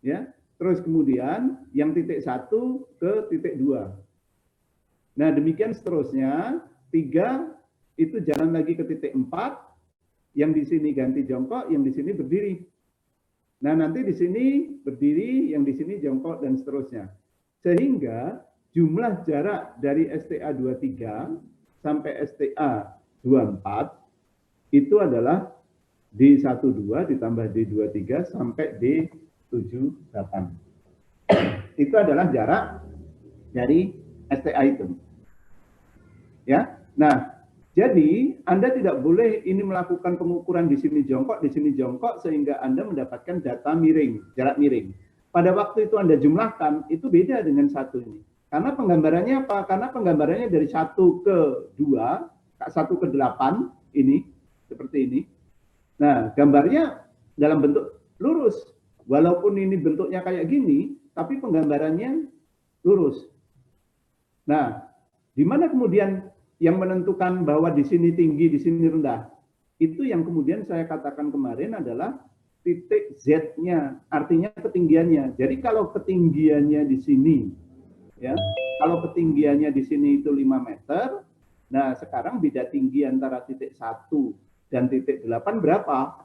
ya. Terus kemudian yang titik 1 ke titik 2. Nah, demikian seterusnya. 3 itu jalan lagi ke titik 4, yang di sini ganti jongkok, yang di sini berdiri. Nah, nanti di sini berdiri, yang di sini jongkok, dan seterusnya. Sehingga jumlah jarak dari STA 23 sampai STA 24 itu adalah D12 ditambah D23 sampai D78. Itu adalah jarak dari STA itu. Ya. Nah, jadi Anda tidak boleh ini melakukan pengukuran di sini jongkok, sehingga Anda mendapatkan data miring, jarak miring. Pada waktu itu Anda jumlahkan, itu beda dengan 1 ini. Karena penggambarannya apa? Karena penggambarannya dari 1 ke 2, 1 ke 8, ini, seperti ini. Nah, gambarnya dalam bentuk lurus. Walaupun ini bentuknya kayak gini, tapi penggambarannya lurus. Nah, di mana kemudian yang menentukan bahwa di sini tinggi, di sini rendah? Itu yang kemudian saya katakan kemarin adalah titik Z-nya, artinya ketinggiannya. Jadi kalau ketinggiannya di sini, ya, kalau ketinggiannya di sini itu 5 meter, nah sekarang beda tinggi antara titik 1 dan titik 8 berapa?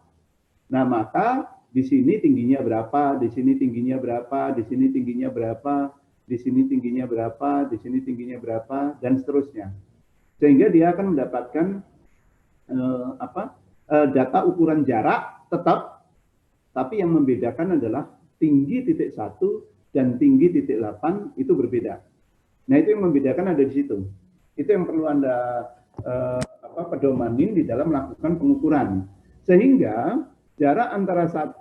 Nah, maka di sini tingginya berapa, di sini tingginya berapa, di sini tingginya berapa, di sini tingginya berapa, di sini tingginya berapa, dan seterusnya. Sehingga dia akan mendapatkan data ukuran jarak tetap, tapi yang membedakan adalah tinggi titik 1 dan tinggi titik 8 itu berbeda. Nah, itu yang membedakan ada di situ. Itu yang perlu Anda pedomanin di dalam melakukan pengukuran. Sehingga jarak antara 1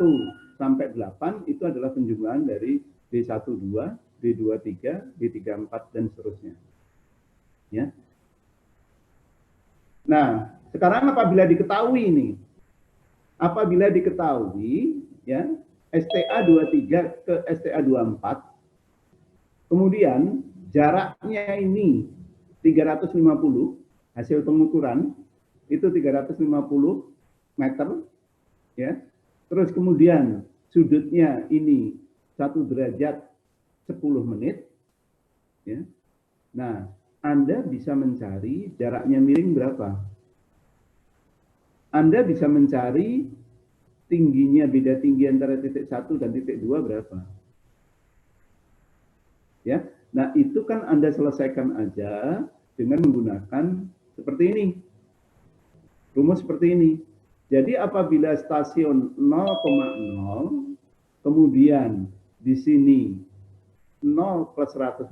sampai 8 itu adalah penjumlahan dari D12, D23, D34, dan seterusnya. Ya. Nah, sekarang apabila diketahui ini, apabila diketahui ya STA 23 ke STA 24, kemudian jaraknya ini 350, hasil pengukuran itu 350 meter, ya. Terus kemudian sudutnya ini 1 derajat 10 menit, ya. Nah, Anda bisa mencari jaraknya miring berapa. Anda bisa mencari tingginya, beda tinggi antara titik 1 dan titik 2 berapa. Ya, nah itu kan Anda selesaikan aja dengan menggunakan seperti ini. Rumus seperti ini. Jadi apabila stasiun 0,0, kemudian di sini 0 plus 150,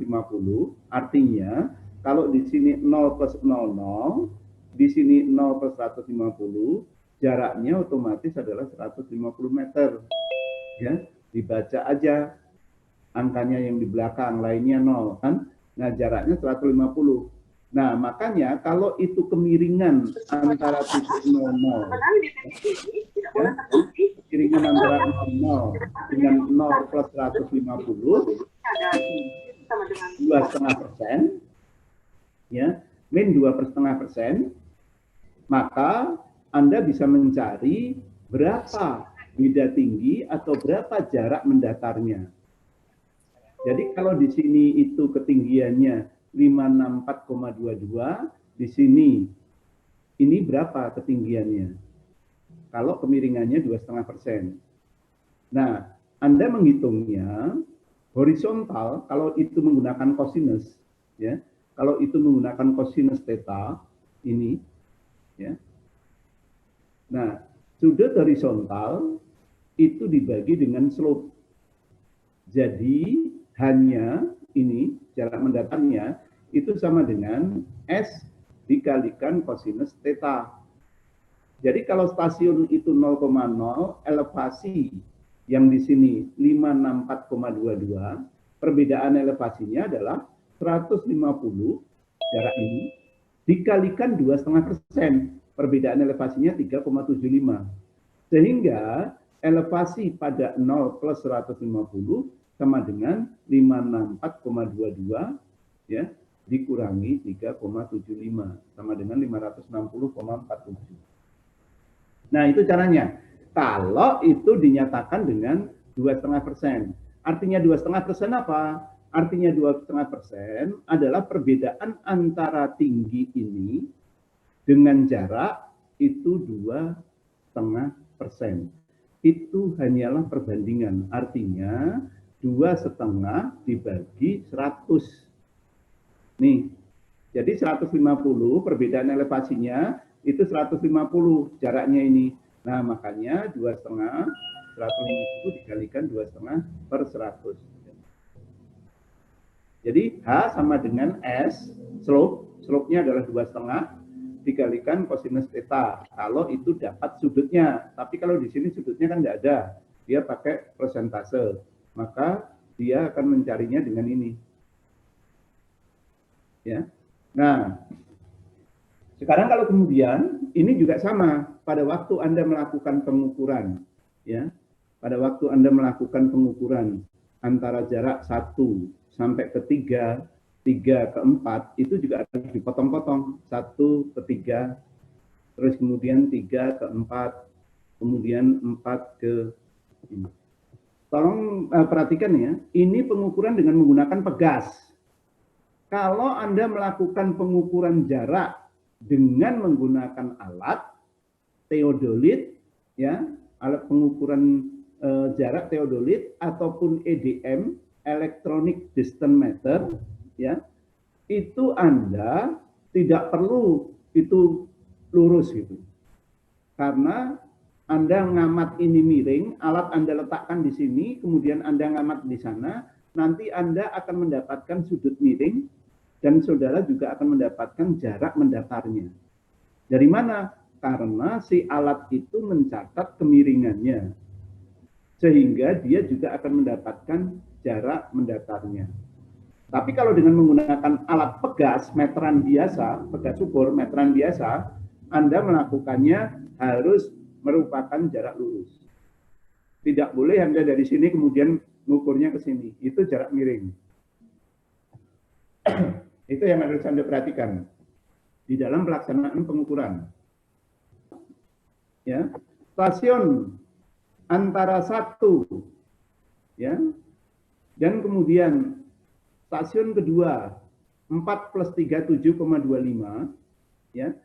artinya kalau di sini 0 plus 00, di sini 0 plus 150, jaraknya otomatis adalah 150 meter. Ya, dibaca aja angkanya yang di belakang, lainnya 0 kan. Nah, jaraknya 150. Nah, makanya kalau itu kemiringan antara titik 00, ya, kemiringan antara 00 dengan 0 plus 150, 2,5%, ya, min 2,5%, maka Anda bisa mencari berapa beda tinggi atau berapa jarak mendatarnya. Jadi kalau di sini itu ketinggiannya 564,22, di sini ini berapa ketinggiannya? Kalau kemiringannya 2,5%. Nah, Anda menghitungnya horizontal kalau itu menggunakan cosinus, ya. Kalau itu menggunakan cosinus theta ini, ya. Nah, sudut horizontal itu dibagi dengan slope. Jadi hanya ini jarak mendatarnya itu sama dengan S dikalikan cosinus theta. Jadi kalau stasiun itu 0,0, elevasi yang di sini 564,22, perbedaan elevasinya adalah 150 jarak ini dikalikan 2,5%, perbedaan elevasinya 3,75. Sehingga elevasi pada 0 plus 150 sama dengan 564,22, ya, dikurangi 3,75 sama dengan 560,47. Nah, itu caranya. Kalau itu dinyatakan dengan 2,5%. Artinya 2,5% apa? Artinya 2,5% adalah perbedaan antara tinggi ini dengan jarak itu 2,5%. Itu hanyalah perbandingan. Artinya 2,5 dibagi 100. Nih, jadi 150 perbedaan elevasinya itu 150 jaraknya ini. Nah, makanya 2,5, 150 dikalikan 2,5 per 100. Jadi H sama dengan S, slope-nya adalah 2,5 dikalikan kosinus theta. Kalau itu dapat sudutnya. Tapi kalau di sini sudutnya kan tidak ada. Dia pakai persentase. Maka dia akan mencarinya dengan ini. Ya. Nah, sekarang kalau kemudian ini juga sama pada waktu Anda melakukan pengukuran, ya, pada waktu Anda melakukan pengukuran antara jarak 1 sampai ke 3, 3 ke 4 itu juga akan dipotong-potong, 1 ke 3, terus kemudian 3 ke 4, kemudian 4 ke ini. Tolong perhatikan ya, ini pengukuran dengan menggunakan pegas. Kalau Anda melakukan pengukuran jarak dengan menggunakan alat teodolit, ya, alat pengukuran jarak teodolit ataupun EDM, electronic distance meter, ya, itu Anda tidak perlu itu lurus gitu, karena Anda ngamat ini miring, alat Anda letakkan di sini, kemudian Anda ngamat di sana, nanti Anda akan mendapatkan sudut miring dan saudara juga akan mendapatkan jarak mendatarnya. Dari mana? Karena si alat itu mencatat kemiringannya, sehingga dia juga akan mendapatkan jarak mendatarnya. Tapi kalau dengan menggunakan alat pegas, meteran biasa, pegas ukur, meteran biasa, Anda melakukannya harus merupakan jarak lurus. Tidak boleh Anda dari sini kemudian mengukurnya ke sini. Itu jarak miring. Itu yang harus Anda perhatikan di dalam pelaksanaan pengukuran. Ya, stasiun antara 1, ya, dan kemudian stasiun kedua 4 plus 3 7,25, ya.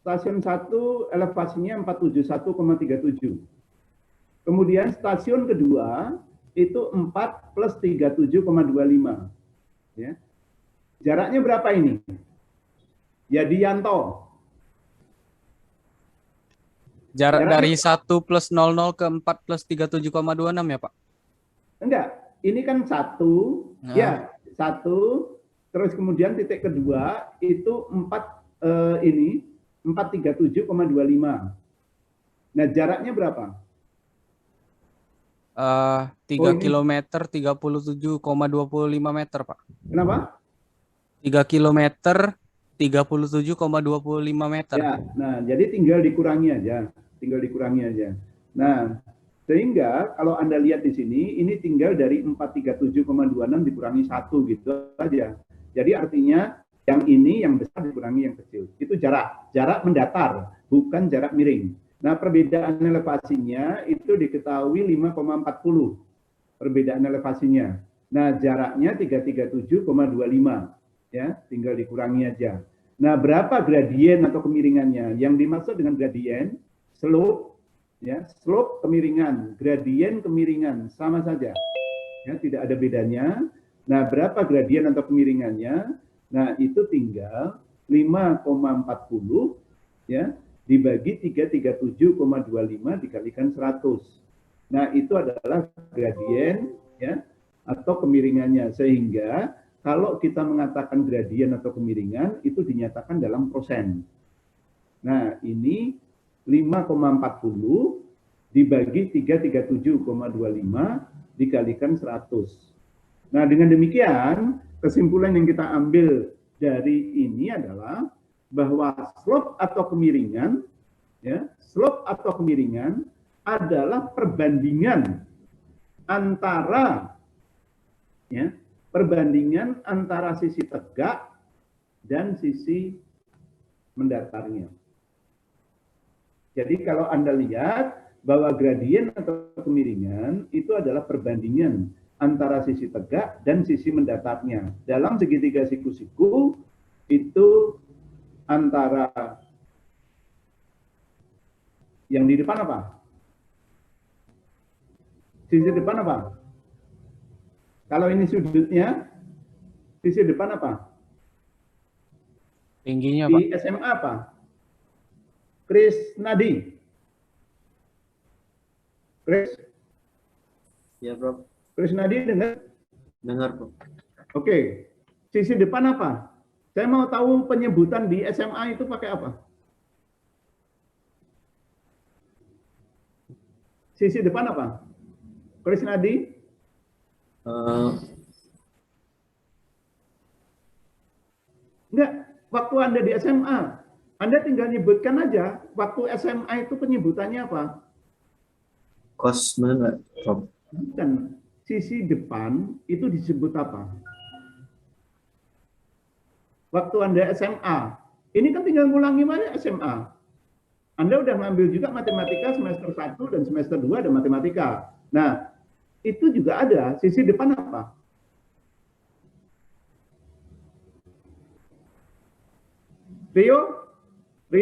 Stasiun 1 elevasinya 471,37. Kemudian stasiun kedua itu 4 plus 37,25. Ya. Jaraknya berapa ini? Yadianto. Jarak dari 1 plus 00 ke 4 plus 37,26 ya Pak? Enggak, ini kan 1, ya 1, terus kemudian titik kedua itu 4, ini 437,25. Nah, jaraknya berapa? 3 km 37,25 meter, Pak. Kenapa? 3 km 37,25 meter. Ya, nah jadi tinggal dikurangi aja, Nah, sehingga kalau Anda lihat di sini, ini tinggal dari 437,26 dikurangi 1 gitu aja. Jadi artinya yang ini yang besar dikurangi yang kecil. Itu jarak mendatar, bukan jarak miring. Nah, perbedaan elevasinya itu diketahui 5,40. Perbedaan elevasinya. Nah, jaraknya 337,25. Ya, tinggal dikurangi aja. Nah, berapa gradien atau kemiringannya? Yang dimaksud dengan gradien, slope, ya, slope kemiringan, gradien kemiringan, sama saja. Ya, tidak ada bedanya. Nah, berapa gradien atau kemiringannya? Nah, itu tinggal 5,40, ya, dibagi 337,25 dikalikan 100. Nah, itu adalah gradien, ya, atau kemiringannya. Sehingga kalau kita mengatakan gradien atau kemiringan, itu dinyatakan dalam persen. Nah, ini 5,40 dibagi 337,25 dikalikan 100. Nah, dengan demikian, kesimpulan yang kita ambil dari ini adalah bahwa slope atau kemiringan, ya, slope atau kemiringan adalah perbandingan antara, ya, perbandingan antara sisi tegak dan sisi mendatarnya. Jadi kalau Anda lihat bahwa gradien atau kemiringan itu adalah perbandingan antara sisi tegak dan sisi mendatarnya. Dalam segitiga siku-siku itu antara yang di depan apa? Sisi depan apa? Kalau ini sudutnya, sisi depan apa? Tingginya, Pak. Di SMA apa? Krisnadi. Ya, Prof. Krisnadi dengar? Dengar, Prof. Oke. Sisi depan apa? Saya mau tahu penyebutan di SMA itu pakai apa? Sisi depan apa? Krisnadi? Enggak, waktu Anda di SMA, Anda tinggal nyebutkan aja, waktu SMA itu penyebutannya apa? Kos, benar nggak, Prof? Bukan. Sisi depan itu disebut apa? Waktu Anda SMA, ini kan tinggal ngulangi mana SMA. Anda udah ngambil juga matematika semester 1 dan semester 2 ada matematika. Nah, itu juga ada sisi depan apa? Rio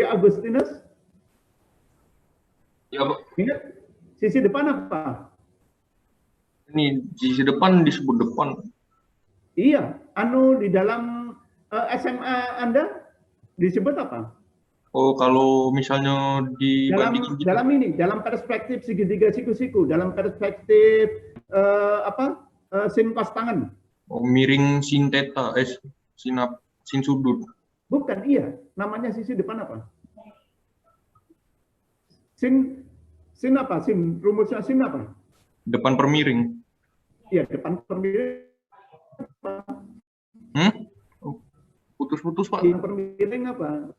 Agustinus? Ya, Pak. Ingat, sisi depan apa? Ini sisi depan disebut depan. Iya, di dalam SMA Anda disebut apa? Oh, kalau misalnya dibandingin gitu. Dalam perspektif segitiga siku-siku, dalam perspektif sin cos tangan. Oh, miring sin theta, sin sudut. Bukan, iya. Namanya sisi depan apa? Sin apa? Rumusnya sin apa? Depan permiring. Iya, depan permiring. Oh, putus-putus, Pak. Sin permiring apa?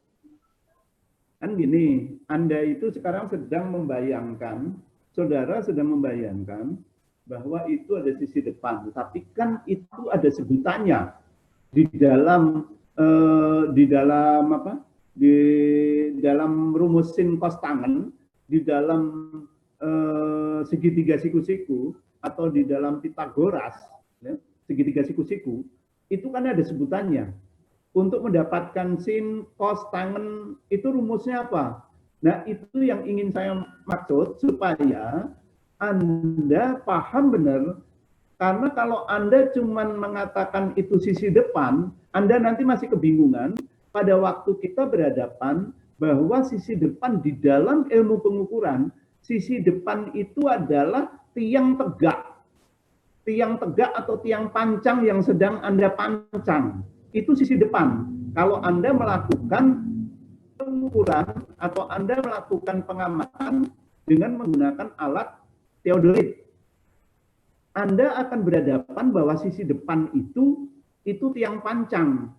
Kan gini, Anda itu sekarang sedang membayangkan, saudara sedang membayangkan bahwa itu ada sisi depan, tapi kan itu ada sebutannya di dalam rumus sin cos tangan, di dalam segitiga siku-siku atau di dalam Pitagoras, ya, segitiga siku-siku itu kan ada sebutannya. Untuk mendapatkan sin cos tangen itu rumusnya apa? Nah, itu yang ingin saya maksud supaya Anda paham benar. Karena kalau Anda cuma mengatakan itu sisi depan, Anda nanti masih kebingungan pada waktu kita berhadapan bahwa sisi depan di dalam ilmu pengukuran, sisi depan itu adalah tiang tegak. Tiang tegak atau tiang pancang yang sedang Anda pancang. Itu sisi depan. Kalau Anda melakukan pengukuran atau Anda melakukan pengamatan dengan menggunakan alat teodolit, Anda akan berhadapan bahwa sisi depan itu tiang pancang.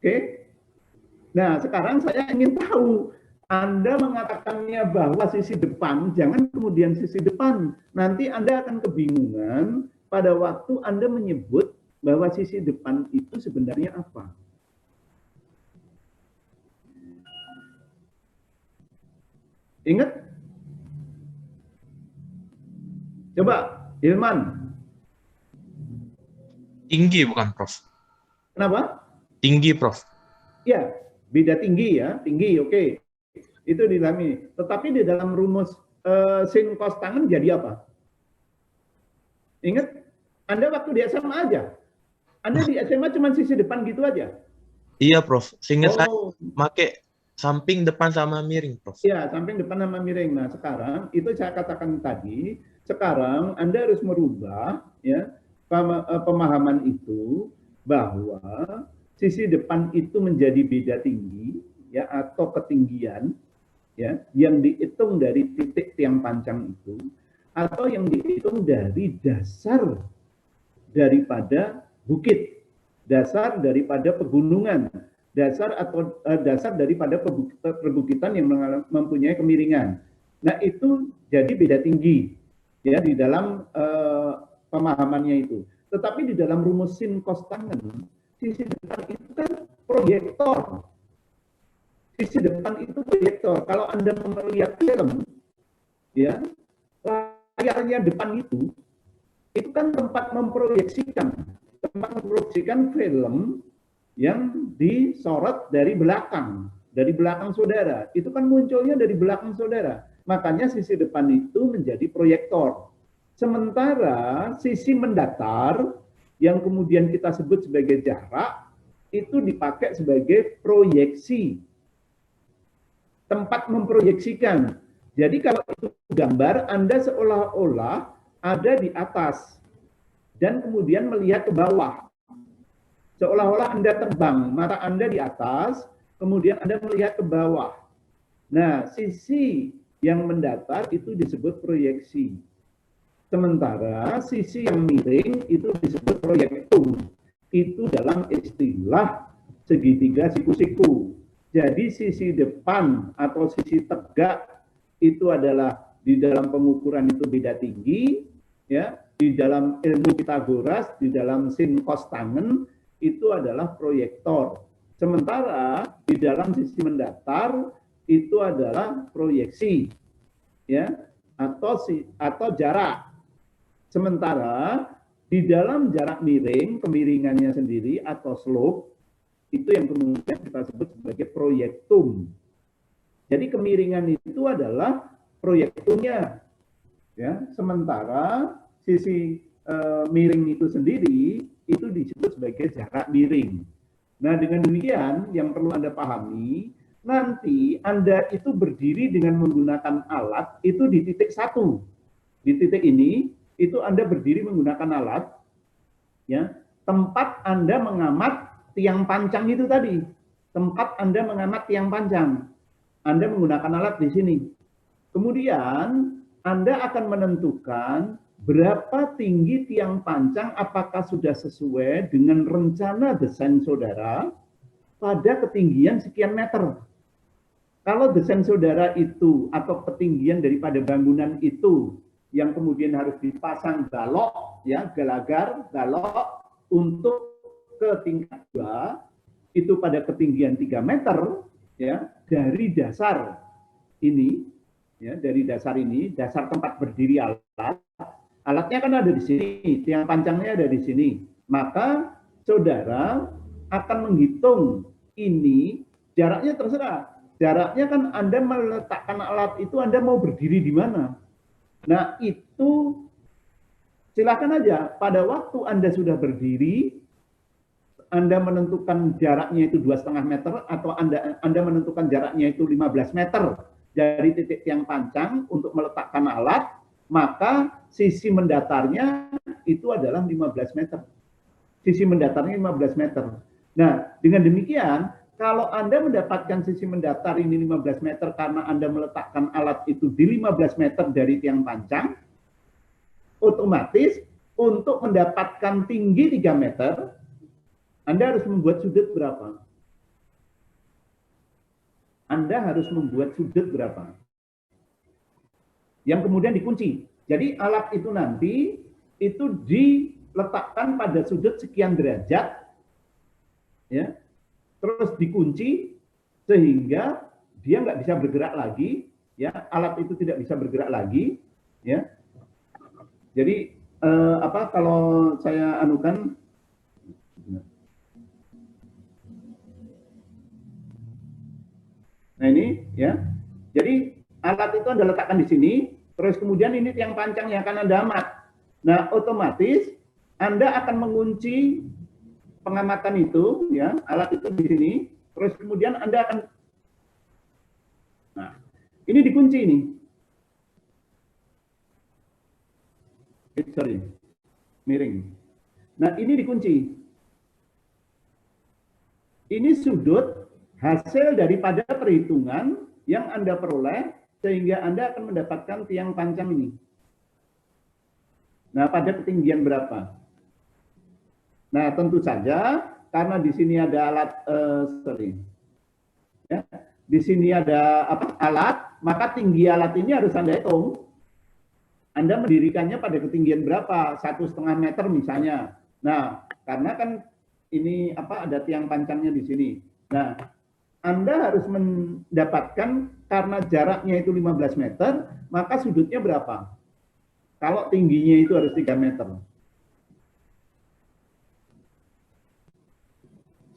Oke? Nah, sekarang saya ingin tahu, Anda mengatakannya bahwa sisi depan, jangan kemudian sisi depan. Nanti Anda akan kebingungan pada waktu Anda menyebut bahwa sisi depan itu sebenarnya apa? Ingat? Coba, Hilman. Tinggi bukan, Prof? Kenapa? Tinggi, Prof. Ya, beda tinggi ya, tinggi, oke. Itu dilami. Tetapi di dalam rumus sin cos tangen jadi apa? Ingat? Anda waktu di SMA aja. Anda di SMA cuma sisi depan gitu aja? Iya, Prof. Seingat saya Oh, pakai samping, depan, sama miring, Prof. ya, samping, depan, sama miring. Nah, sekarang itu saya katakan tadi, sekarang Anda harus merubah ya pemahaman itu bahwa sisi depan itu menjadi beda tinggi ya atau ketinggian ya yang dihitung dari titik tiang pancang itu atau yang dihitung dari dasar daripada bukit, dasar daripada pegunungan, dasar daripada perbukitan yang mempunyai kemiringan. Nah, itu jadi beda tinggi ya di dalam pemahamannya itu. Tetapi di dalam rumus sin cos tangen, sisi depan itu kan proyektor. sisi depan itu proyektor. Kalau Anda melihat film, ya, layarnya depan itu kan tempat memproyeksikan film yang disorot dari belakang saudara. Itu kan munculnya dari belakang saudara. Makanya sisi depan itu menjadi proyektor. Sementara sisi mendatar yang kemudian kita sebut sebagai jarak itu dipakai sebagai proyeksi. Tempat memproyeksikan. Jadi kalau itu gambar, Anda seolah-olah ada di atas dan kemudian melihat ke bawah. Seolah-olah Anda terbang, mata Anda di atas, kemudian Anda melihat ke bawah. Nah, sisi yang mendatar itu disebut proyeksi. Sementara sisi yang miring itu disebut proyektum. Itu dalam istilah segitiga siku-siku. Jadi sisi depan atau sisi tegak itu adalah di dalam pengukuran itu beda tinggi, ya. Di dalam ilmu Pitagoras, di dalam sin cos tangen itu adalah proyektor. Sementara di dalam sisi mendatar itu adalah proyeksi, ya, atau jarak. Sementara di dalam jarak miring, kemiringannya sendiri atau slope itu yang kemudian kita sebut sebagai proyektum. Jadi kemiringan itu adalah proyektumnya, ya. Sementara sisi miring itu sendiri itu disebut sebagai jarak miring. Nah, dengan demikian yang perlu Anda pahami, nanti Anda itu berdiri dengan menggunakan alat itu di titik 1. Di titik ini itu Anda berdiri menggunakan alat, ya. Tempat Anda mengamat tiang pancang itu tadi. Tempat Anda mengamat tiang pancang. Anda menggunakan alat di sini. Kemudian Anda akan menentukan berapa tinggi tiang pancang, apakah sudah sesuai dengan rencana desain saudara pada ketinggian sekian meter. Kalau desain saudara itu atau ketinggian daripada bangunan itu yang kemudian harus dipasang balok, ya, gelagar, balok untuk ke tingkat 2 itu pada ketinggian 3 meter, ya, dari dasar ini, ya, dari dasar ini, dasar tempat berdiri alat. Alatnya kan ada di sini, tiang pancangnya ada di sini. Maka saudara akan menghitung ini, jaraknya terserah. Jaraknya kan Anda meletakkan alat itu, Anda mau berdiri di mana. Nah, itu silakan aja. Pada waktu Anda sudah berdiri, Anda menentukan jaraknya itu 2,5 meter, atau Anda menentukan jaraknya itu 15 meter dari titik tiang pancang untuk meletakkan alat, maka sisi mendatarnya itu adalah 15 meter. Sisi mendatarnya 15 meter. Nah, dengan demikian, kalau Anda mendapatkan sisi mendatar ini 15 meter karena Anda meletakkan alat itu di 15 meter dari tiang pancang, otomatis untuk mendapatkan tinggi 3 meter, Anda harus membuat sudut berapa? Anda harus membuat sudut berapa? Yang kemudian dikunci. Jadi alat itu nanti itu diletakkan pada sudut sekian derajat, ya, terus dikunci sehingga dia nggak bisa bergerak lagi, ya, alat itu tidak bisa bergerak lagi, ya. Jadi kalau saya anukan, nah ini, ya, jadi alat itu Anda letakkan di sini. Terus kemudian ini tiang pancang yang akan Anda amat. Nah, otomatis Anda akan mengunci pengamatan itu, ya, alat itu di sini. Terus kemudian Anda akan, nah, ini dikunci ini. Sorry, miring. Nah, ini dikunci. Ini sudut hasil daripada perhitungan yang Anda peroleh sehingga Anda akan mendapatkan tiang pancang ini. Nah, pada ketinggian berapa? Nah, tentu saja karena di sini ada alat, ya, di sini ada alat, maka tinggi alat ini harus Anda hitung. Anda mendirikannya pada ketinggian berapa? 1,5 meter misalnya. Nah, karena kan ini ada tiang pancangnya di sini. Nah, Anda harus mendapatkan, karena jaraknya itu 15 meter, maka sudutnya berapa? Kalau tingginya itu harus 3 meter.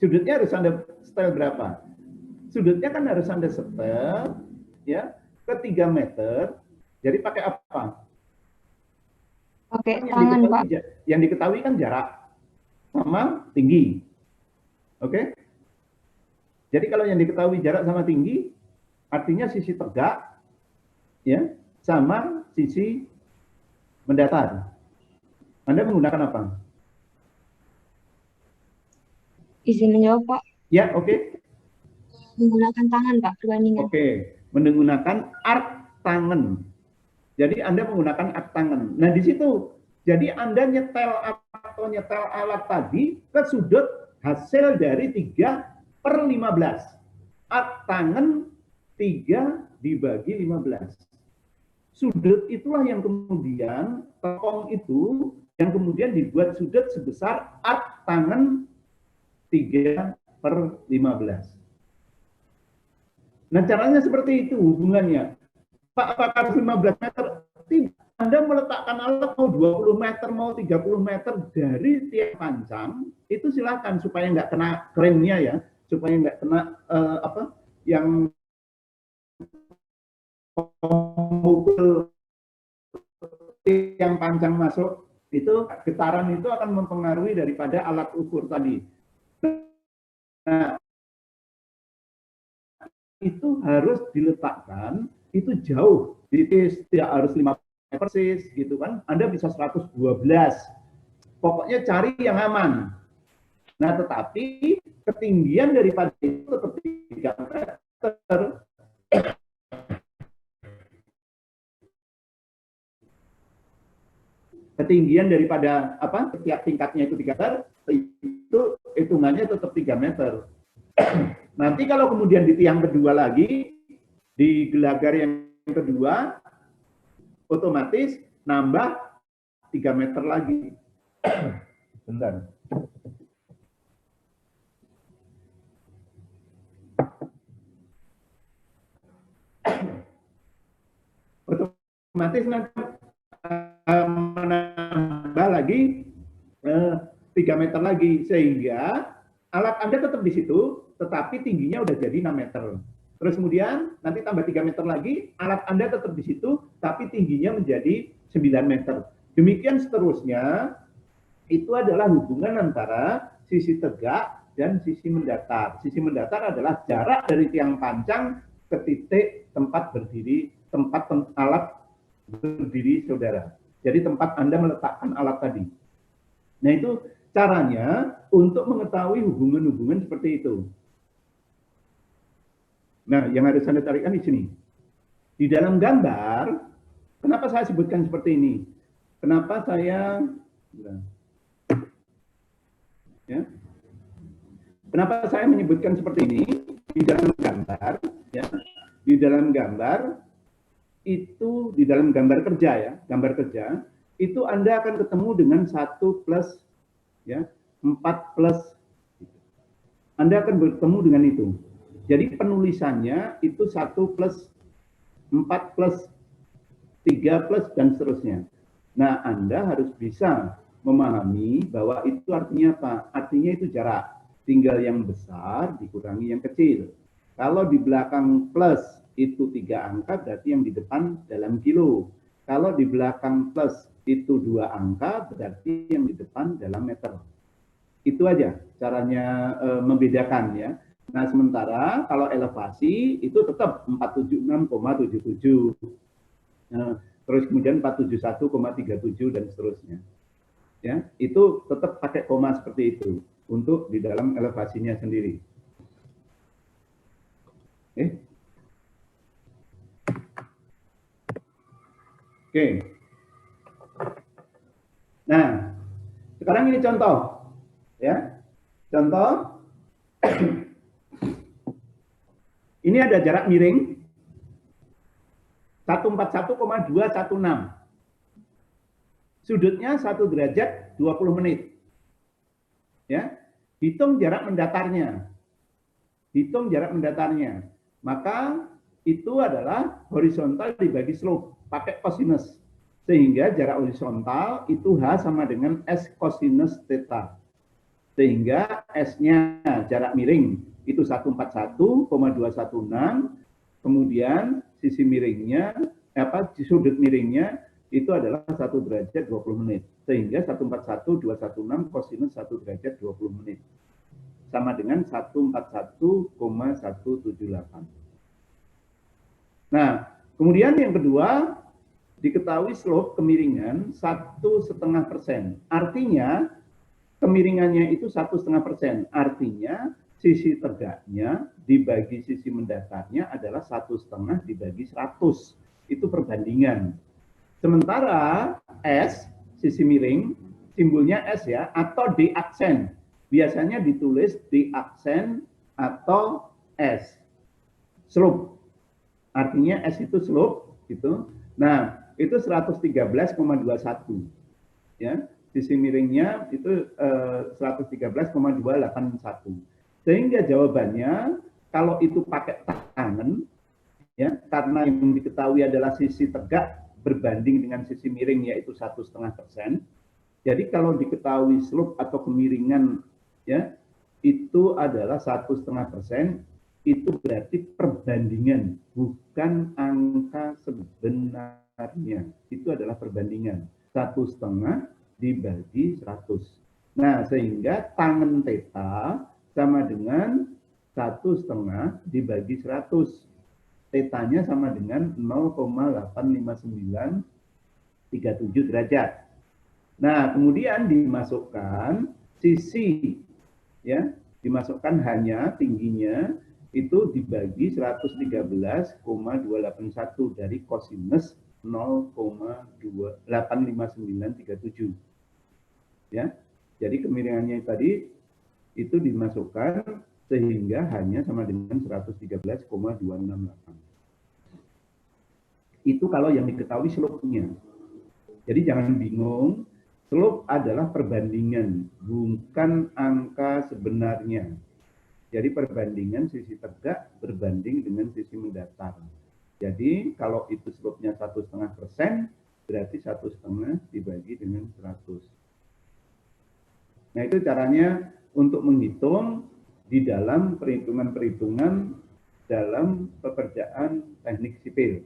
Sudutnya harus Anda setel berapa? Sudutnya kan harus Anda setel ya ke 3 meter. Jadi pakai apa? Pakai Yang tangan, Pak. yang diketahui kan jarak sama tinggi. Oke? Jadi kalau yang diketahui jarak sama tinggi, artinya sisi tegak ya sama sisi mendatar. Anda menggunakan apa? Izin menjawab, Pak. Ya, oke. Menggunakan tangan, Pak, perbandingan. Oke, menggunakan arc tangan. Jadi Anda menggunakan arc tangan. Nah, di situ, jadi Anda nyetel alat tadi ke sudut hasil dari 3/15. Arc tangan 3 dibagi 15. Sudut itulah yang kemudian, tekong itu, yang kemudian dibuat sudut sebesar arc tangan 3/15. Nah, caranya seperti itu hubungannya. Pak, apakah harus 15 meter? Tidak. Anda meletakkan alat mau 20 meter, mau 30 meter dari tiang pancang, itu silakan supaya nggak kena krimnya ya, supaya nggak kena yang memukul tiang pancang masuk, itu getaran itu akan mempengaruhi daripada alat ukur tadi. Nah, itu harus diletakkan itu jauh, tidak harus 5 persis gitu kan. Anda bisa 112. Pokoknya cari yang aman. Nah, tetapi ketinggian daripada itu tetap 3 meter. Ketinggian daripada setiap tingkatnya itu 3 meter, itu hitungannya tetap 3 meter. Nanti kalau kemudian di tiang kedua lagi, di gelagar yang kedua, otomatis nambah 3 meter lagi. Bentar. Otomatis nanti menambah lagi 3 meter lagi, sehingga alat Anda tetap di situ, tetapi tingginya udah jadi 6 meter. Terus kemudian nanti tambah 3 meter lagi, alat Anda tetap di situ, tapi tingginya menjadi 9 meter. Demikian seterusnya, itu adalah hubungan antara sisi tegak dan sisi mendatar. Sisi mendatar adalah jarak dari tiang pancang ke titik tempat berdiri, tempat alat berdiri saudara. Jadi tempat Anda meletakkan alat tadi. Nah, itu caranya untuk mengetahui hubungan-hubungan seperti itu. Nah, yang harus Anda carikan di sini. Di dalam gambar, kenapa saya sebutkan seperti ini? Kenapa saya kenapa saya menyebutkan seperti ini? Di dalam gambar, ya, di dalam gambar itu, di dalam gambar kerja ya, gambar kerja itu Anda akan ketemu dengan 1 plus ya, 4 plus. Anda akan bertemu dengan itu. Jadi penulisannya itu 1 plus 4 plus 3 plus dan seterusnya. Nah, Anda harus bisa memahami bahwa itu artinya apa? Artinya itu jarak. Tinggal yang besar dikurangi yang kecil. Kalau di belakang plus itu 3 angka, berarti yang di depan dalam kilo. Kalau di belakang plus itu 2 angka, berarti yang di depan dalam meter. Itu aja caranya membedakan ya. Nah, sementara kalau elevasi itu tetap 476,77. Nah, terus kemudian 471,37 dan seterusnya. Ya, itu tetap pakai koma seperti itu untuk di dalam elevasinya sendiri. Oke. Nah, sekarang ini contoh. Ya. Contoh. Ini ada jarak miring 141,216. Sudutnya 1 derajat 20 menit. Ya. Hitung jarak mendatarnya. hitung jarak mendatarnya. Maka itu adalah horizontal dibagi slope, pakai cosinus. Sehingga jarak horizontal itu H sama dengan S cosinus theta. Sehingga S-nya jarak miring itu 141,216, kemudian sisi miringnya, sudut miringnya itu adalah 1 derajat 20 menit. Sehingga 141,216 kosinus 1 derajat 20 menit. Sama dengan 141,178. Nah, kemudian yang kedua, diketahui slope kemiringan 1,5%. Artinya, kemiringannya itu 1,5%. Artinya, sisi tegaknya dibagi sisi mendatarnya adalah 1,5 dibagi 100. Itu perbandingan. Sementara S, sisi miring, simbolnya S ya, atau D aksen. Biasanya ditulis D aksen atau S. Slope. Artinya S itu slope, gitu. Nah, itu 113,21. Ya, sisi miringnya itu 113,281. Sehingga jawabannya, kalau itu pakai tangan, ya, karena yang diketahui adalah sisi tegak berbanding dengan sisi miring yaitu 1,5%. Jadi kalau diketahui slope atau kemiringan ya itu adalah 1,5%, itu berarti perbandingan, bukan angka sebenarnya. Itu adalah perbandingan 1,5 dibagi 100. Nah, sehingga tangen theta sama dengan 1,5 dibagi 100. Tetanya sama dengan 0,85937 derajat. Nah, kemudian dimasukkan sisi, ya, dimasukkan hanya tingginya itu dibagi 113,281 dari kosinus 0,85937. Ya, jadi kemiringannya tadi itu dimasukkan sehingga hanya sama dengan 113,268. Itu kalau yang diketahui slope-nya. Jadi jangan bingung, slope adalah perbandingan, bukan angka sebenarnya. Jadi perbandingan sisi tegak berbanding dengan sisi mendatar. Jadi kalau itu slope-nya 1,5%, berarti 1,5 dibagi dengan 100. Nah, itu caranya untuk menghitung di dalam perhitungan-perhitungan dalam pekerjaan teknik sipil.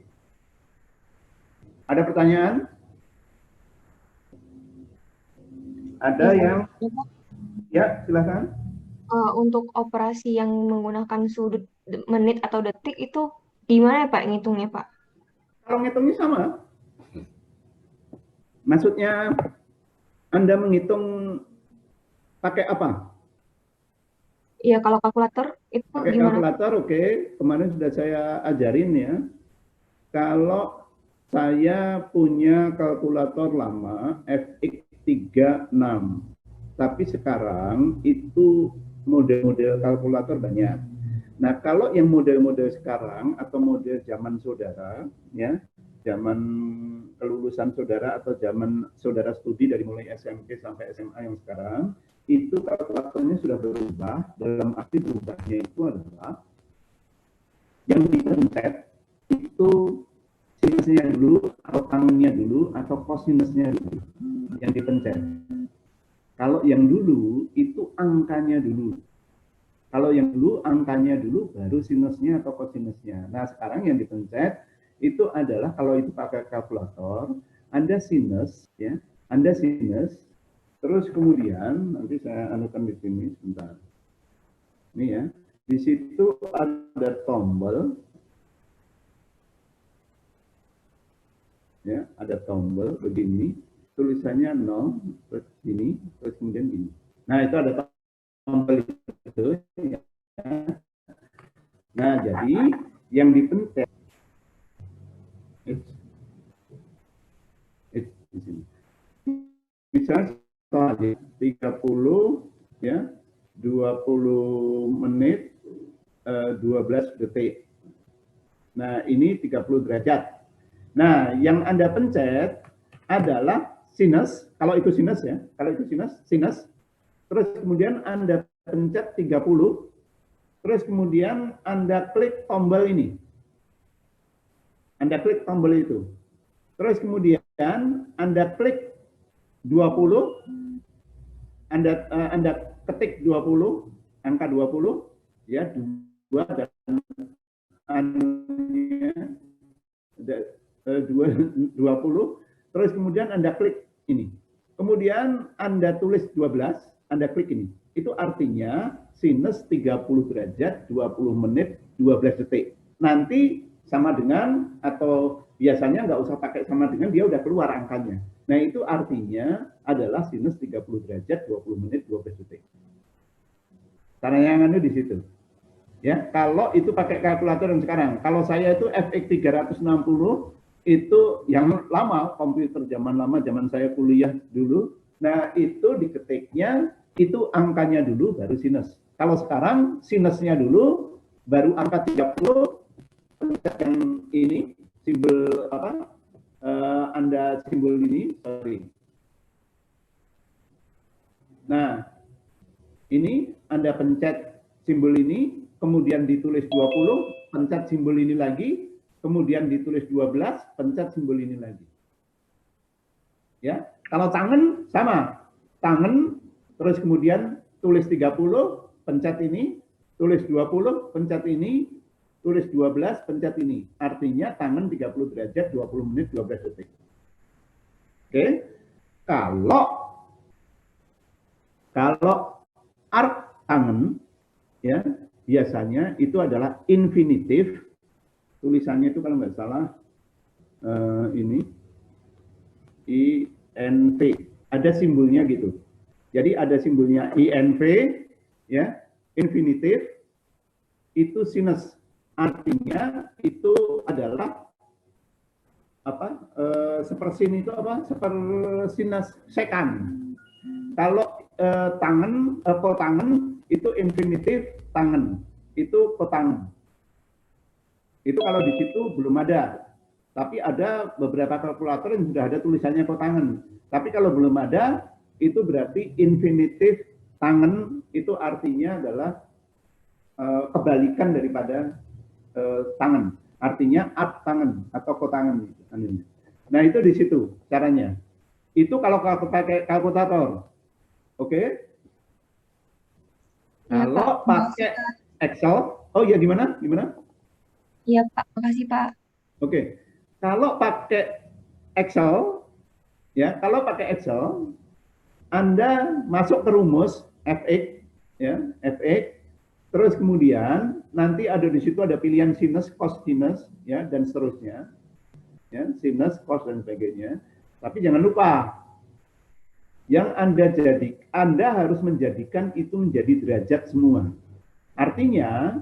Ada pertanyaan? Ada yang? Ya, silakan. Untuk operasi yang menggunakan sudut menit atau detik itu gimana ya Pak ngitungnya Pak? Kalau ngitungnya sama. Maksudnya Anda menghitung pakai apa? Iya, kalau kalkulator itu Pakai gimana? kalkulator, oke. Kemarin sudah saya ajarin ya. Kalau saya punya kalkulator lama FX36, tapi sekarang itu model-model kalkulator banyak. Nah, kalau yang model-model sekarang atau model zaman saudara, ya, zaman kelulusan saudara atau zaman saudara studi dari mulai SMP sampai SMA yang sekarang, itu kalkulatornya sudah berubah. Dalam arti berubahnya itu adalah yang dipencet itu sinusnya dulu atau tangannya dulu atau kosinusnya dulu yang dipencet. Kalau yang dulu itu angkanya dulu. Kalau yang dulu angkanya dulu baru sinusnya atau kosinusnya. Nah, sekarang yang dipencet itu adalah kalau itu pakai kalkulator, Anda sinus ya, Anda sinus, terus kemudian nanti saya anukan di sini sebentar. Ini ya. Di situ ada tombol. Ya, ada tombol begini, tulisannya 0, terus gini, terus kemudian gini. Nah, itu ada tombol itu. Ya. Nah, jadi yang dipencet di sini. Misalnya 30 ya, 20 menit 12 detik. Nah, ini 30 derajat. Nah, yang Anda pencet adalah sinus, kalau itu sinus ya, kalau itu sinus, terus kemudian Anda pencet 30, Terus kemudian Anda klik tombol ini. Anda klik tombol itu. Terus kemudian Anda klik 20, Anda ketik 20, angka 20, ya, 2 dan 20, terus kemudian Anda klik ini. Kemudian Anda tulis 12, Anda klik ini. Itu artinya sinus 30 derajat, 20 menit, 12 detik. Nanti sama dengan, atau biasanya nggak usah pakai sama dengan, dia udah keluar angkanya. Nah, itu artinya adalah sinus 30 derajat, 20 menit, 12 detik. Caranya di situ. Ya, kalau itu pakai kalkulator yang sekarang. Kalau saya itu FX 360 itu yang lama, komputer zaman lama, zaman saya kuliah dulu. Nah, itu diketiknya, itu angkanya dulu baru sinus. Kalau sekarang sinusnya dulu baru angka 30, yang ini simbol apa? Anda simbol ini, sorry. Nah, ini Anda pencet simbol ini, kemudian ditulis 20, pencet simbol ini lagi, kemudian ditulis 12, pencet simbol ini lagi. Ya, kalau tangan sama. Tangan terus kemudian tulis 30, pencet ini, tulis 20, pencet ini, tulis 12, pencet ini. Artinya tangan 30 derajat, 20 menit, 12 detik. Oke. Kalau arc tangan, ya, biasanya itu adalah infinitif. Tulisannya itu kalau nggak salah ini INV, ada simbolnya gitu. Jadi ada simbolnya INV, ya, infinitif itu sinus. Artinya itu adalah apa? Sepersin itu apa? Sepersinus sekan. Kalau tangan, kotangan itu infinitif tangan, itu kotangan. Itu kalau di situ belum ada. Tapi ada beberapa kalkulator yang sudah ada tulisannya kotangan. Tapi kalau belum ada, itu berarti infinitif tangan, itu artinya adalah kebalikan daripada tangan. Artinya art tangan atau kotangan. Nah, itu di situ caranya. Itu kalau pakai kalkulator. Oke? Kalau pakai Excel, oh ya, gimana? Iya, Pak. Makasih, Pak. Oke. Kalau pakai Excel, ya, kalau pakai Excel, Anda masuk ke rumus FX, ya, FX, terus kemudian nanti ada di situ ada pilihan sinus, cosinus, ya, dan seterusnya, ya, sinus, cos dan sebagainya. Tapi jangan lupa, yang Anda harus menjadikan itu menjadi derajat semua. Artinya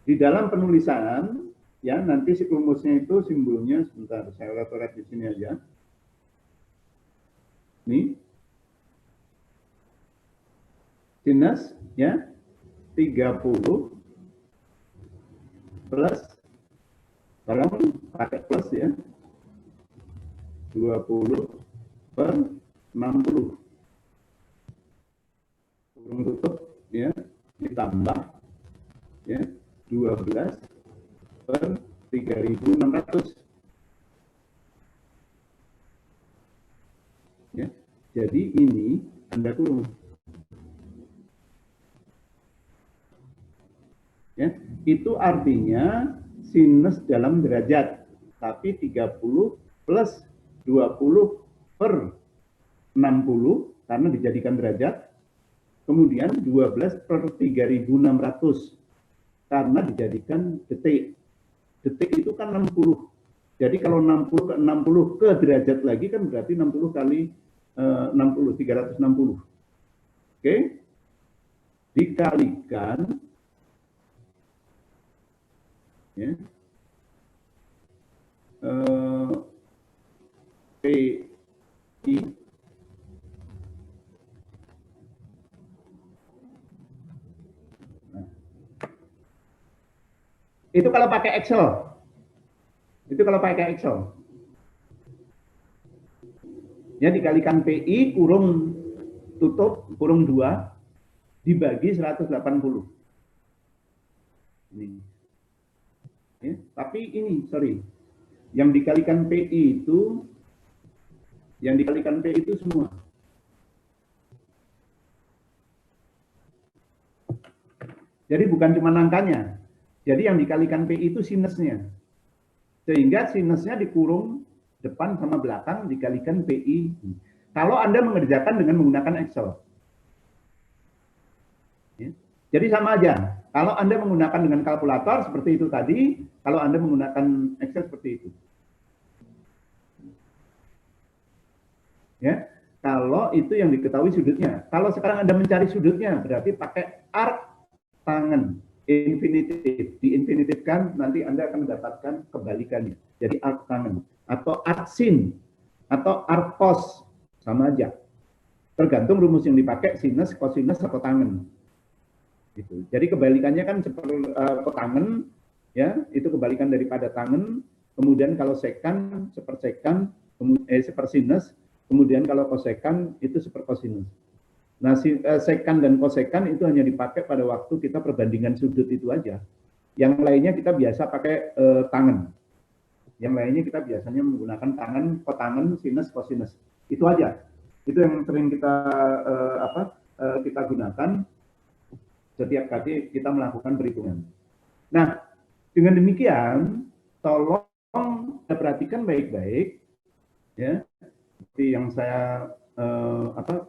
di dalam penulisan, ya, nanti si rumusnya itu simbolnya, sebentar saya coret di sini aja. Nih, sinus, ya, 30 plus, tolong pakai plus, ya, 20 per 60, kurung tutup, ya, ditambah, ya, 12 per 3.600. Ya, jadi ini Anda kurung. Ya, itu artinya sinus dalam derajat, tapi 30 plus 20 per 60 karena dijadikan derajat, kemudian 12 per 3.600 karena dijadikan detik. Detik itu kan 60. Jadi kalau 60 ke derajat lagi kan berarti 60 kali 60, 360. Oke? Dikalikan, ya, PI itu kalau pakai Excel. Itu kalau pakai Excel. Ya, dikalikan PI kurung tutup kurung 2 dibagi 180. Ini. Ya, tapi ini, sorry, yang dikalikan PI itu, semua. Jadi bukan cuma angkanya. Jadi yang dikalikan PI itu sinusnya. Sehingga sinusnya dikurung depan sama belakang dikalikan PI. Kalau Anda mengerjakan dengan menggunakan Excel. Ya. Jadi sama aja. Kalau Anda menggunakan dengan kalkulator seperti itu tadi, kalau Anda menggunakan Excel seperti itu. Ya. Kalau itu yang diketahui sudutnya. Kalau sekarang Anda mencari sudutnya, berarti pakai arc tangan, infinitif, diinfinitifkan, nanti Anda akan mendapatkan kebalikannya. Jadi arc tangan, atau arc sin, atau arc cos, sama aja. Tergantung rumus yang dipakai, sinus, cosinus, atau tangan. Gitu. Jadi kebalikannya kan seperti kotangen, ya, itu kebalikan daripada tangan. Kemudian kalau sekan, sepersekan, sepersinus. Kemudian kalau kosekan, itu seperkosinus. Nah, sekan dan kosekan itu hanya dipakai pada waktu kita perbandingan sudut itu aja. Yang lainnya kita biasa pakai tangan. Yang lainnya kita biasanya menggunakan tangan, kotangen, sinus, kosinus. Itu aja. Itu yang sering kita kita gunakan setiap kali kita melakukan perhitungan. Nah, dengan demikian, tolong perhatikan baik-baik, ya, seperti yang saya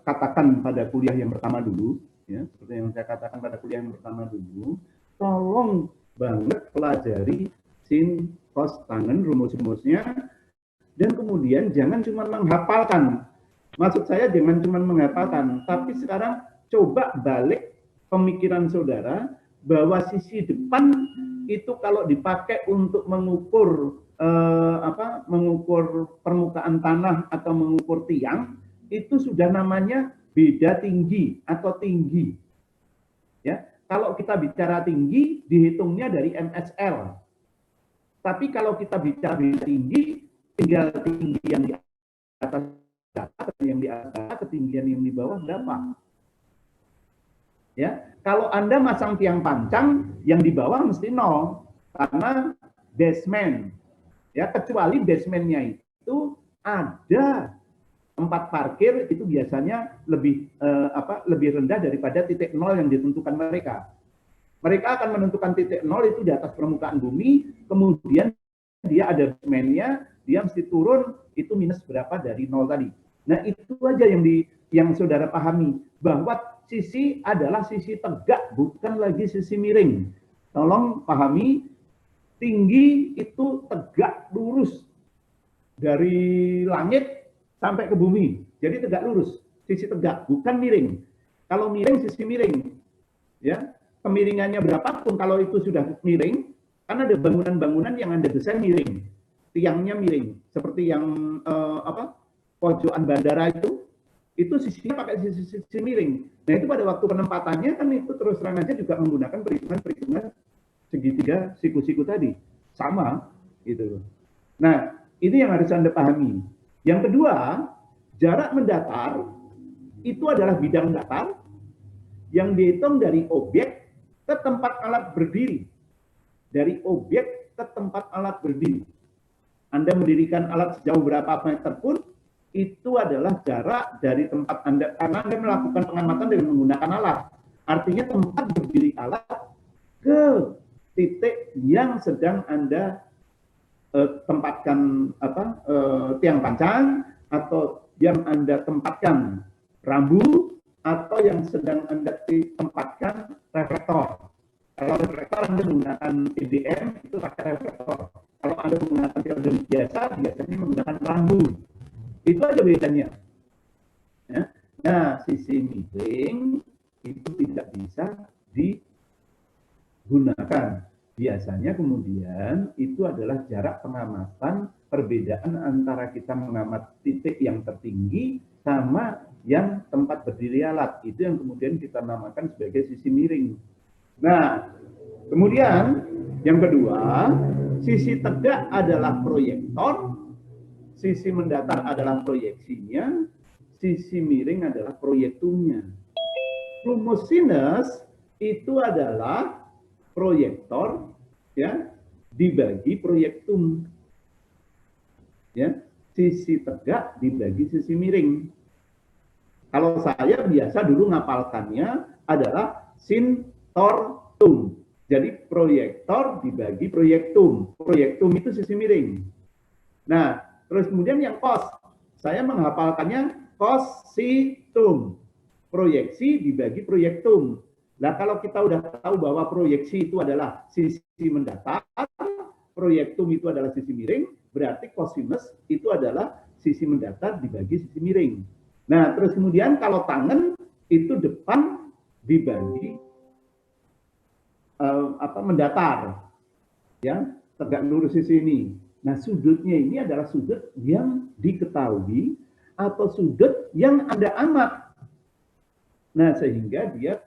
katakan pada kuliah yang pertama dulu, ya, seperti yang saya katakan pada kuliah yang pertama dulu, tolong banget pelajari sin, cos, tangen, rumus-rumusnya, dan kemudian jangan cuma menghafalkan. Maksud saya jangan cuma menghafalkan, tapi sekarang coba balik pemikiran saudara bahwa sisi depan itu kalau dipakai untuk mengukur mengukur permukaan tanah atau mengukur tiang, itu sudah namanya beda tinggi atau tinggi. Ya, kalau kita bicara tinggi dihitungnya dari MSL. Tapi kalau kita bicara beda tinggi, tinggal tinggi yang di atas data, yang di atas, ketinggian yang di bawah berapa? Ya, kalau Anda masang tiang pancang, yang di bawah mesti 0 karena basement. Ya, kecuali basementnya itu ada tempat parkir, itu biasanya lebih lebih rendah daripada titik 0 yang ditentukan mereka. Mereka akan menentukan titik 0 itu di atas permukaan bumi, kemudian dia ada basementnya, dia mesti turun itu minus berapa dari 0 tadi. Nah, itu aja yang saudara pahami, bahwa sisi adalah sisi tegak, bukan lagi sisi miring. Tolong pahami, tinggi itu tegak lurus dari langit sampai ke bumi. Jadi tegak lurus, sisi tegak, bukan miring. Kalau miring, sisi miring. Ya, kemiringannya berapapun kalau itu sudah miring, kan ada bangunan-bangunan yang Anda desain miring. Tiangnya miring, seperti yang pojokan bandara itu sisinya pakai sisi miring. Nah, itu pada waktu penempatannya kan itu terus terang aja juga menggunakan perhitungan segitiga siku-siku tadi. Sama gitu. Nah, ini yang harus Anda pahami. Yang kedua, jarak mendatar itu adalah bidang datar yang dihitung dari objek ke tempat alat berdiri. Dari objek ke tempat alat berdiri. Anda mendirikan alat sejauh berapa meter pun, itu adalah jarak dari tempat Anda, karena Anda melakukan pengamatan dengan menggunakan alat. Artinya tempat berdiri alat ke titik yang sedang Anda tempatkan tiang pancang, atau yang Anda tempatkan rambu, atau yang sedang Anda tempatkan reflektor. Kalau reflektor Anda menggunakan EDM itu pakai reflektor. Kalau Anda menggunakan teori biasa, biasanya menggunakan rambu. Itu aja bedanya. Ya. Nah, sisi miring itu tidak bisa digunakan. Biasanya kemudian itu adalah jarak pengamatan, perbedaan antara kita mengamat titik yang tertinggi sama yang tempat berdiri alat. Itu yang kemudian kita namakan sebagai sisi miring. Nah, kemudian yang kedua, sisi tegak adalah proyektor, sisi mendatar adalah proyeksinya, sisi miring adalah proyektumnya. Rumus sinus itu adalah proyektor ya dibagi proyektum. Ya, sisi tegak dibagi sisi miring. Kalau saya biasa dulu ngapalkannya adalah sin tor tum. Jadi proyektor dibagi proyektum. Proyektum itu sisi miring. Nah, terus kemudian yang cos, saya menghafalkannya cositum. Proyeksi dibagi proyektum. Nah, kalau kita udah tahu bahwa proyeksi itu adalah sisi mendatar, proyektum itu adalah sisi miring, berarti cosinus itu adalah sisi mendatar dibagi sisi miring. Nah, terus kemudian kalau tangan itu depan dibagi mendatar, ya tegak lurus sisi ini. Nah, sudutnya ini adalah sudut yang diketahui atau sudut yang Anda amat. Nah, sehingga dia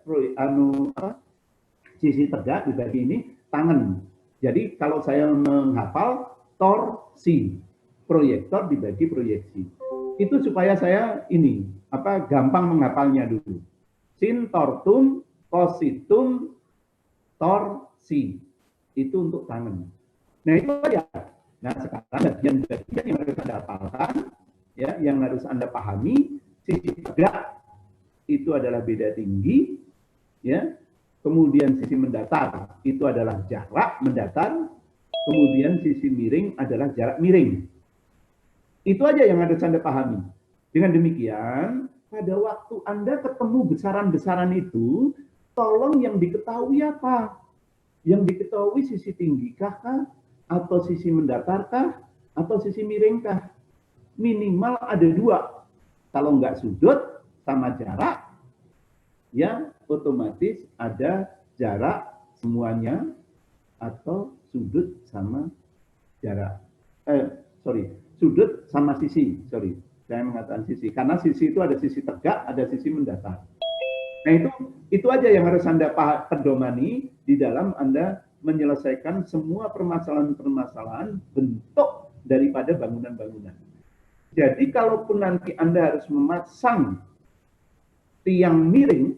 sisi tegak dibagi ini tangan. Jadi kalau saya menghafal torsi, proyektor dibagi proyeksi. Itu supaya saya gampang menghafalnya dulu. Sin tortum, cositum, torsi. Itu untuk tangan. Nah, itu aja. Nah, sekarang bagian yang harus Anda hafalkan, ya, yang harus Anda pahami, sisi tegak itu adalah beda tinggi, ya. Kemudian sisi mendatar itu adalah jarak mendatar, kemudian sisi miring adalah jarak miring. Itu aja yang harus Anda pahami. Dengan demikian, pada waktu Anda ketemu besaran-besaran itu, tolong yang diketahui apa? Yang diketahui sisi tinggikah kah? Atau sisi mendatarkah? Atau sisi miringkah? Minimal ada dua. Kalau nggak sudut sama jarak, ya otomatis ada jarak semuanya atau sudut sama jarak. Sudut sama sisi. Saya mengatakan sisi karena sisi itu ada sisi tegak, ada sisi mendatar. Nah, itu aja yang harus Anda pedomani di dalam Anda menyelesaikan semua permasalahan-permasalahan bentuk daripada bangunan-bangunan. Jadi kalaupun nanti Anda harus memasang tiang miring,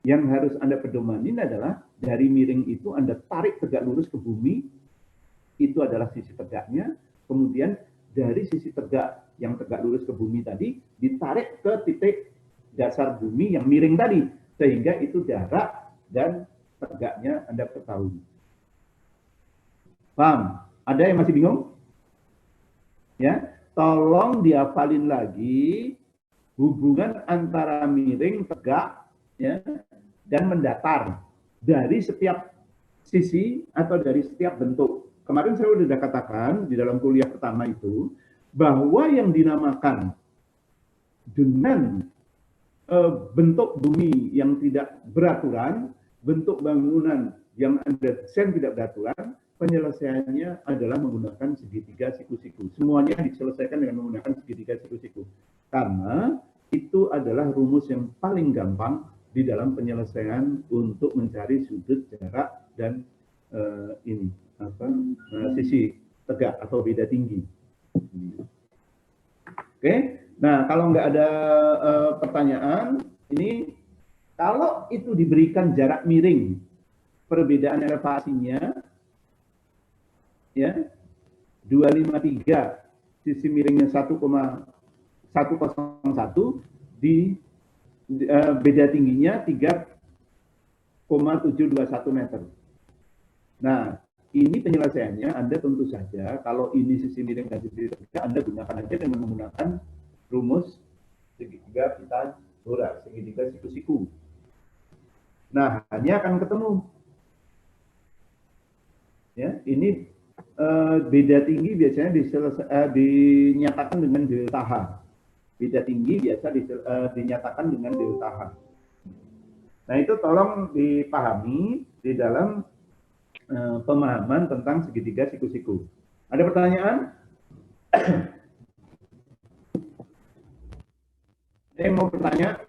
yang harus Anda pedomanin adalah dari miring itu Anda tarik tegak lurus ke bumi, itu adalah sisi tegaknya. Kemudian dari sisi tegak yang tegak lurus ke bumi tadi, ditarik ke titik dasar bumi yang miring tadi. Sehingga itu jarak dan tegaknya Anda ketahui. Paham? Ada yang masih bingung? Ya, tolong dihafalin lagi hubungan antara miring, tegak, ya, dan mendatar dari setiap sisi atau dari setiap bentuk. Kemarin saya sudah katakan di dalam kuliah pertama itu bahwa yang dinamakan dengan bentuk bumi yang tidak beraturan, bentuk bangunan yang Anda desain tidak beraturan, penyelesaiannya adalah menggunakan segitiga siku-siku. Semuanya diselesaikan dengan menggunakan segitiga siku-siku. Karena itu adalah rumus yang paling gampang di dalam penyelesaian untuk mencari sudut, jarak, dan sisi tegak atau beda tinggi. Oke, nah kalau nggak ada pertanyaan, ini kalau itu diberikan jarak miring, perbedaan elevasinya, ya 253, sisi miringnya 1,101, di beda tingginya 3,721 meter. Nah, ini penyelesaiannya Anda tentu saja kalau ini sisi miring dan sisi tegak Anda gunakan aja dengan menggunakan rumus segitiga Pythagoras, segitiga siku-siku. Nah, hanya akan ketemu. Ya, ini beda tinggi biasanya dinyatakan dengan delta H. Beda tinggi biasa dinyatakan dengan delta H. Nah, itu tolong dipahami di dalam pemahaman tentang segitiga siku-siku. Ada pertanyaan? Ada yang mau bertanya?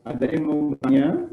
Ada yang mau bertanya?